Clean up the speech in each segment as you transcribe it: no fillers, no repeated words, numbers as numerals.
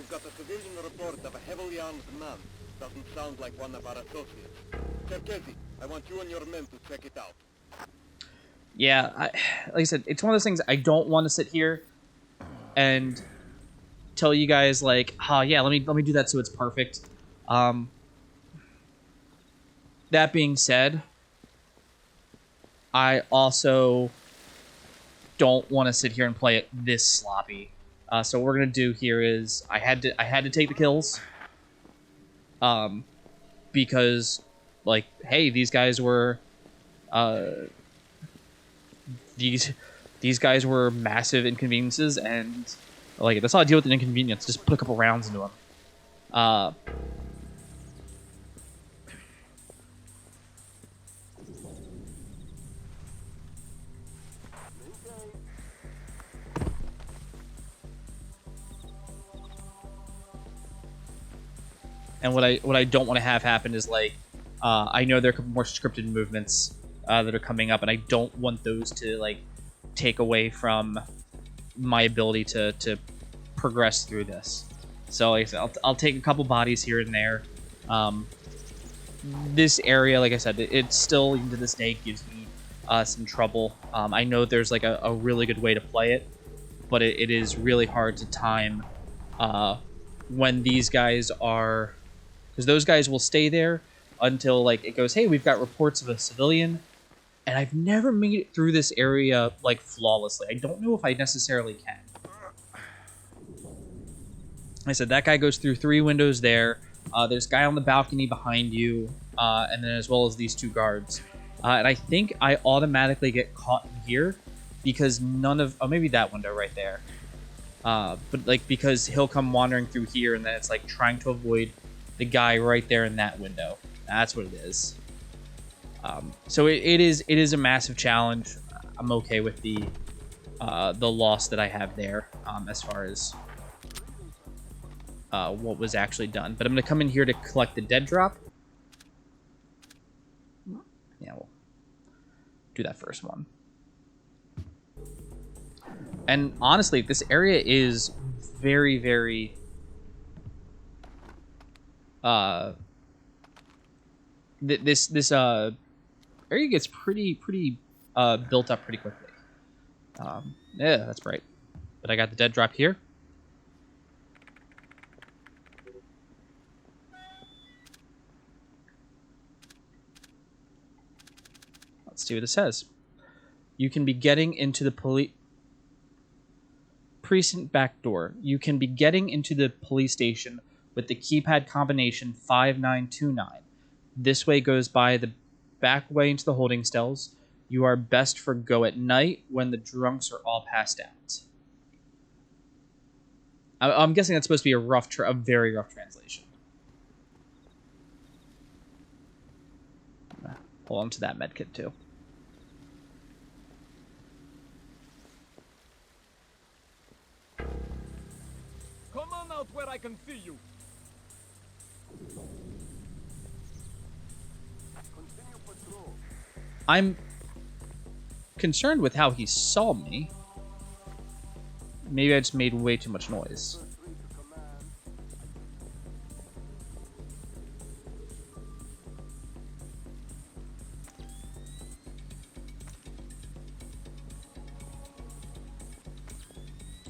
We've got a civilian report of a heavily armed man. Doesn't sound like one of our associates. Cherkezi, I want you and your men to check it out. Yeah, like I said, it's one of those things I don't want to sit here and tell you guys like, oh yeah, let me do that so it's perfect. That being said, I also don't want to sit here and play it this sloppy. So what we're gonna do here is I had to take the kills, because like, hey, these guys were these guys were massive inconveniences, and like that's how I deal with an inconvenience. Just put a couple rounds into them. And what I don't want to have happen is like, I know there are a couple more scripted movements that are coming up, and I don't want those to like take away from my ability to progress through this. So like I said, I'll take a couple bodies here and there. This area, like I said, it still even to this day gives me some trouble. I know there's like a really good way to play it, but it is really hard to time when these guys are, because those guys will stay there until like it goes, hey, we've got reports of a civilian, and I've never made it through this area like flawlessly. I don't know if I necessarily can. I said that guy goes through 3 windows there. There's a guy on the balcony behind you, and then as well as these 2 guards. And I think I automatically get caught in here because none of, oh, maybe that window right there. But like because he'll come wandering through here, and then it's like trying to avoid the guy right there in that window. That's what it is. So it is a massive challenge. I'm okay with the loss that I have there as far as what was actually done. But I'm going to come in here to collect the dead drop. Yeah, we'll do that first one. And honestly, this area is very, very this area gets pretty built up pretty quickly. Yeah, that's right. But I got the dead drop here. Let's see what it says. You can be getting into the precinct back door. You can be getting into the police station with the keypad combination 5929. This way goes by the back way into the holding cells. You are best for go at night when the drunks are all passed out. I'm guessing that's supposed to be a very rough translation. Hold on to that medkit too. Come on out where I can see you. I'm concerned with how he saw me. Maybe I just made way too much noise.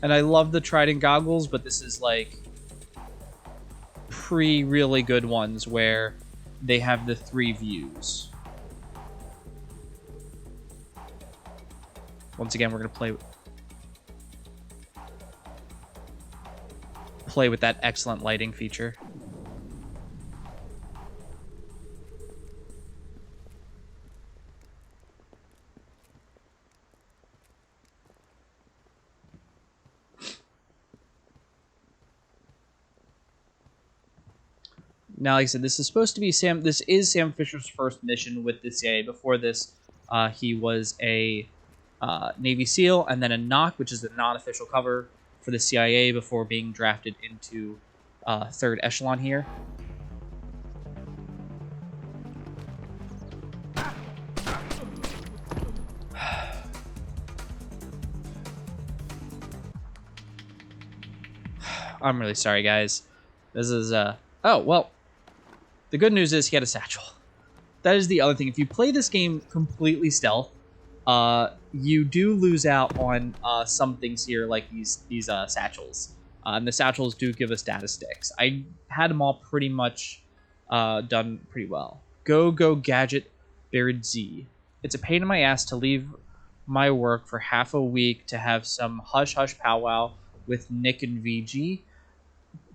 And I love the Trident goggles, but this is like really good ones where they have the 3 views. Once again, we're going to play with that excellent lighting feature. Now, like I said, this is supposed to be this is Sam Fisher's first mission with the CIA. Before this, he was a Navy SEAL, and then a NOC, which is the non-official cover for the CIA before being drafted into 3rd Echelon here. I'm really sorry, guys. This is, oh, well, the good news is he had a satchel. That is the other thing. If you play this game completely stealth, you do lose out on some things here, like these satchels. And the satchels do give us data sticks. I had them all pretty much done pretty well. Go gadget buried Z. It's a pain in my ass to leave my work for half a week to have some hush powwow with Nick and VG,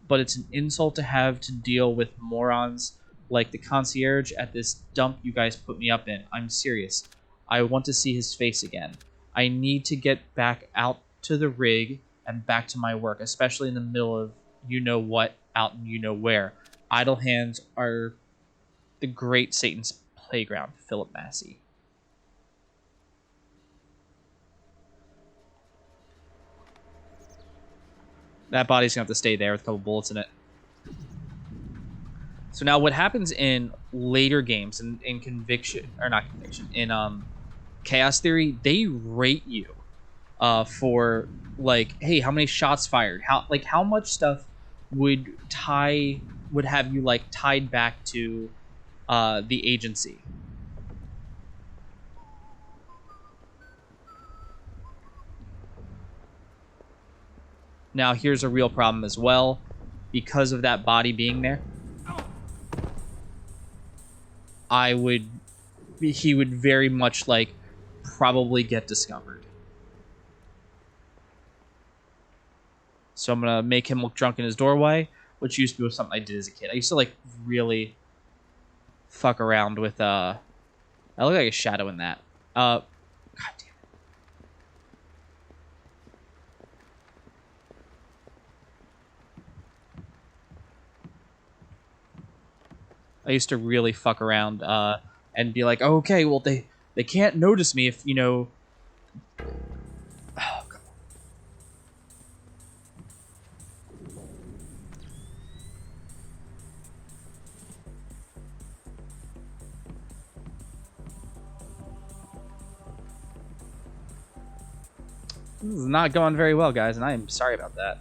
but it's an insult to have to deal with morons like the concierge at this dump you guys put me up in. I'm serious. I want to see his face again. I need to get back out to the rig and back to my work, especially in the middle of you-know-what out in you-know-where. Idle hands are the great Satan's playground, Philip Massey. That body's going to have to stay there with a couple bullets in it. So now what happens in later games, in Conviction, or not Conviction, in Chaos Theory, they rate you for, like, hey, how many shots fired? How much stuff would have you, like, tied back to the agency? Now, here's a real problem as well. Because of that body being there, he would very much, like, probably get discovered. So I'm going to make him look drunk in his doorway, which used to be something I did as a kid. I used to, like, really fuck around with, I look like a shadow in that. God damn. I used to really fuck around and be like, oh, okay, well, they can't notice me if, you know... Oh, God. This is not going very well, guys, and I am sorry about that.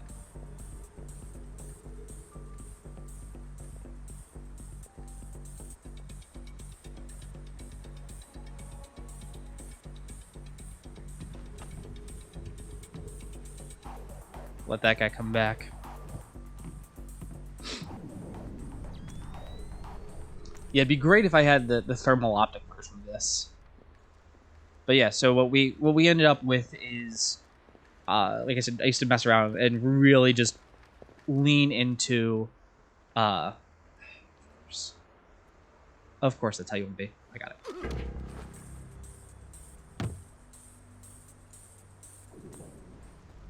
Let that guy come back. Yeah, it'd be great if I had the thermal optic version of this. But yeah, so what we ended up with is, like I said, I used to mess around and really just lean into, of course that's how you want to be. I got it.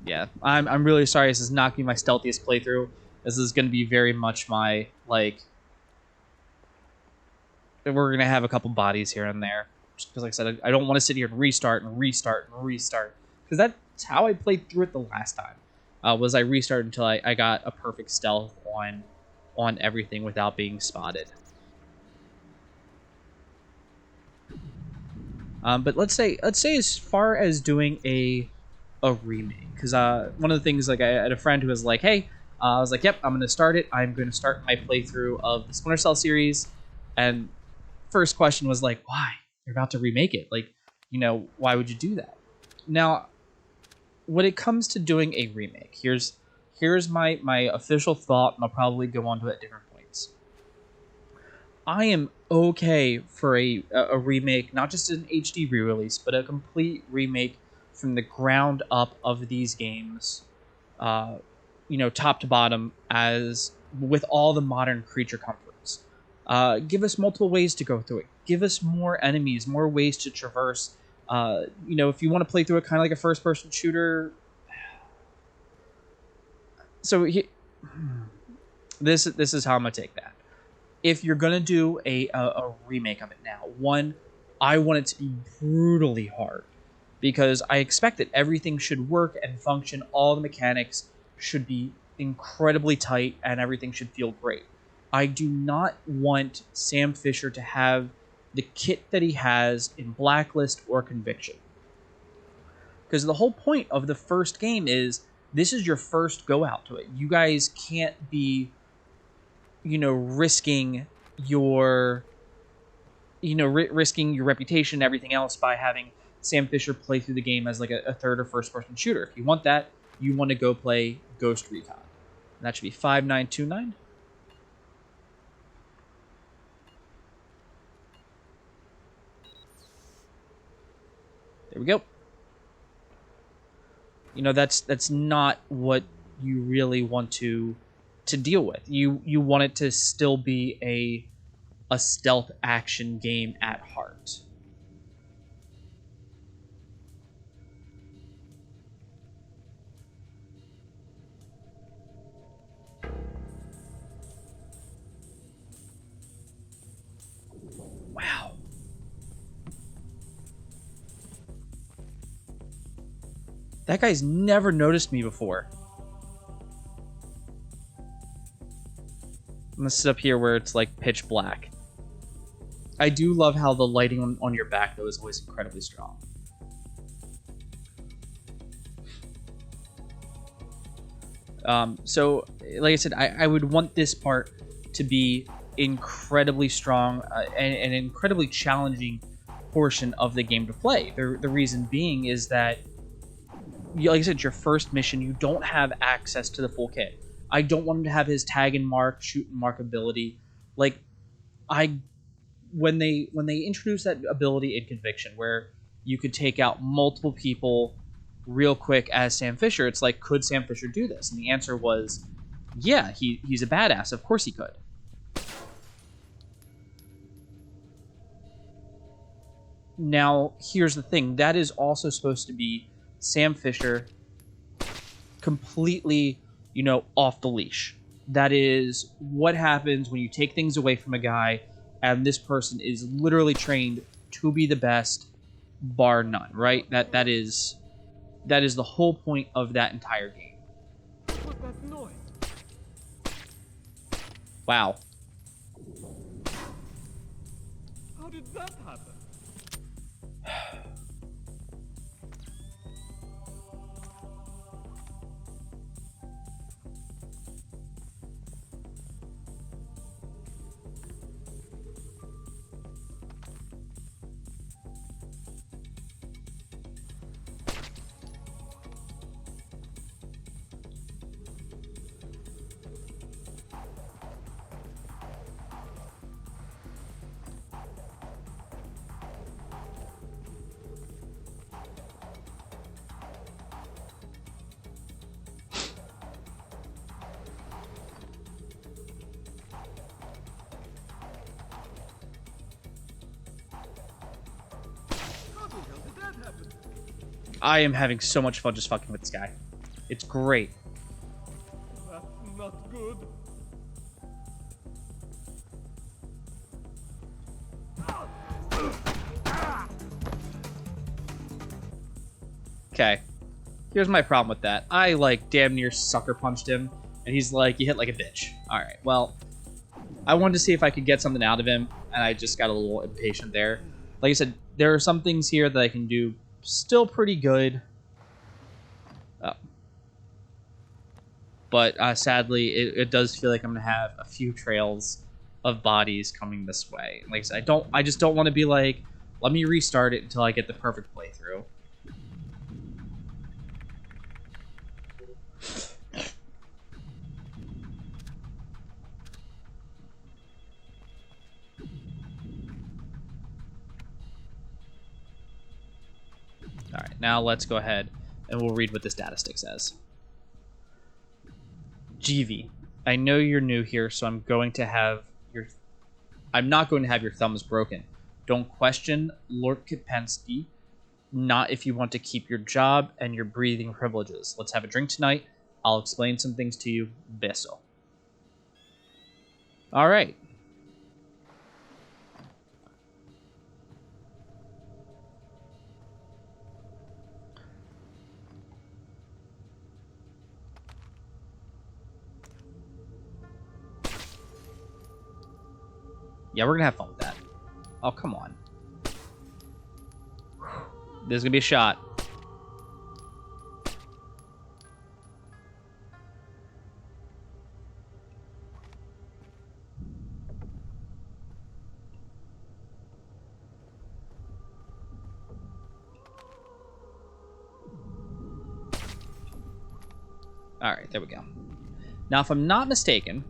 Yeah, I'm really sorry. This is not going to be my stealthiest playthrough. This is going to be very much my, like... We're going to have a couple bodies here and there. Just because, like I said, I don't want to sit here and restart. Because that's how I played through it the last time. Was I restarted until I got a perfect stealth on everything without being spotted. But let's say as far as doing a remake, because one of the things, like, I had a friend who was like, hey, I was like, yep, I'm going to start it. I'm going to start my playthrough of the Splinter Cell series. And first question was like, why? You're about to remake it. Like, you know, why would you do that? Now, when it comes to doing a remake, here's my official thought, and I'll probably go on to it at different points. I am okay for a remake, not just an HD re-release, but a complete remake from the ground up of these games, you know, top to bottom, as with all the modern creature comforts. Give us multiple ways to go through it. Give us more enemies, more ways to traverse. You know, if you want to play through it kind of like a first-person shooter. So this is how I'm gonna take that. If you're gonna do a remake of it now, one, I want it to be brutally hard, because I expect that everything should work and function. All the mechanics should be incredibly tight, and everything should feel great. I do not want Sam Fisher to have the kit that he has in Blacklist or Conviction. Because the whole point of the first game is this is your first go out to it. You guys can't be, risking your, risking your reputation and everything else by having Sam Fisher play through the game as like a third or first person shooter. If you want that, you want to go play Ghost Recon. And that should be 5929. There we go. That's not what you really want to deal with. You want it to still be a stealth action game at heart. Wow. That guy's never noticed me before. I'm gonna sit up here where it's like pitch black. I do love how the lighting on your back, though, is always incredibly strong. So, like I said, I would want this part to be incredibly strong and an incredibly challenging portion of the game to play. The reason being is that, like I said, it's your first mission. You don't have access to the full kit. I don't want him to have his tag and mark, shoot and mark ability. Like, when they introduced that ability in Conviction, where you could take out multiple people real quick as Sam Fisher, it's like, could Sam Fisher do this? And the answer was, yeah, he's a badass. Of course he could. Now, here's the thing. That is also supposed to be Sam Fisher completely, off the leash. That is what happens when you take things away from a guy and this person is literally trained to be the best, bar none, right? That is the whole point of that entire game. What's that noise? Wow. How did that happen? I am having so much fun just fucking with this guy. It's great. That's not good. Okay. Here's my problem with that. I, damn near sucker punched him, and he's like, you hit like a bitch. Alright, well, I wanted to see if I could get something out of him, and I just got a little impatient there. Like I said, there are some things here that I can do still pretty good. But sadly, it does feel like I'm going to have a few trails of bodies coming this way. Like I said, I just don't want to be like, let me restart it until I get the perfect playthrough. Alright, now let's go ahead and we'll read what this data stick says. GV, I know you're new here, so I'm not going to have your thumbs broken. Don't question Lord Kipensky, not if you want to keep your job and your breathing privileges. Let's have a drink tonight. I'll explain some things to you. Beso. Alright. Yeah, we're gonna have fun with that. Oh, come on. There's gonna be a shot. Alright, there we go. Now, if I'm not mistaken...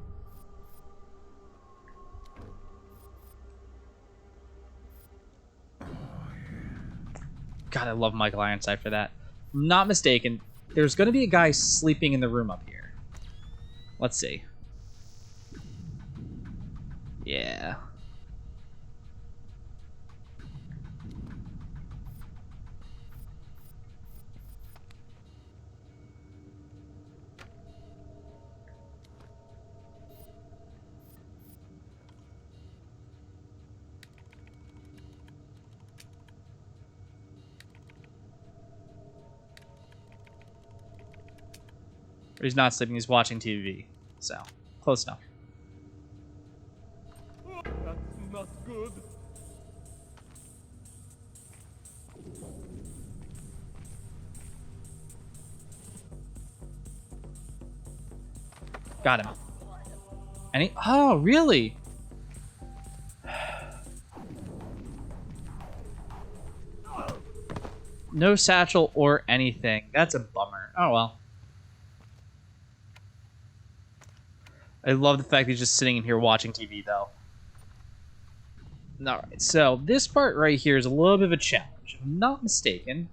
God, I love Michael Ironside for that. If I'm not mistaken, there's going to be a guy sleeping in the room up here. Let's see. Yeah. Or he's not sleeping, he's watching TV. So, close enough. That's not good. Got him. And he... Oh, really? No satchel or anything. That's a bummer. Oh, well. I love the fact that he's just sitting in here watching TV, though. Alright, so this part right here is a little bit of a challenge. If I'm not mistaken...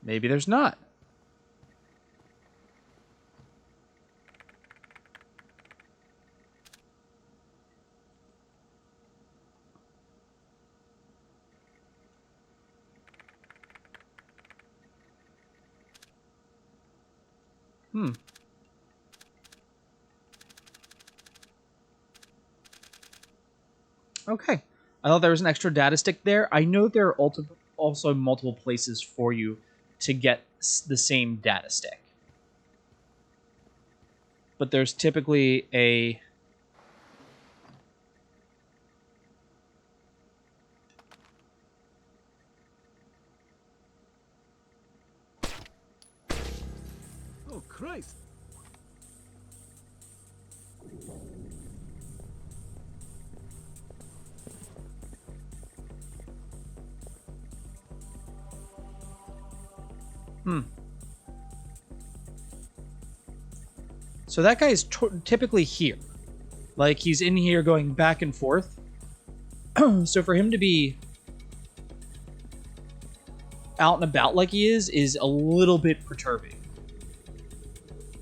Maybe there's not. Okay. I thought there was an extra data stick there. I know there are also multiple places for you to get the same data stick. But there's typically a... Oh, Christ. So that guy is typically here. Like, he's in here going back and forth. So for him to be out and about like he is a little bit perturbing.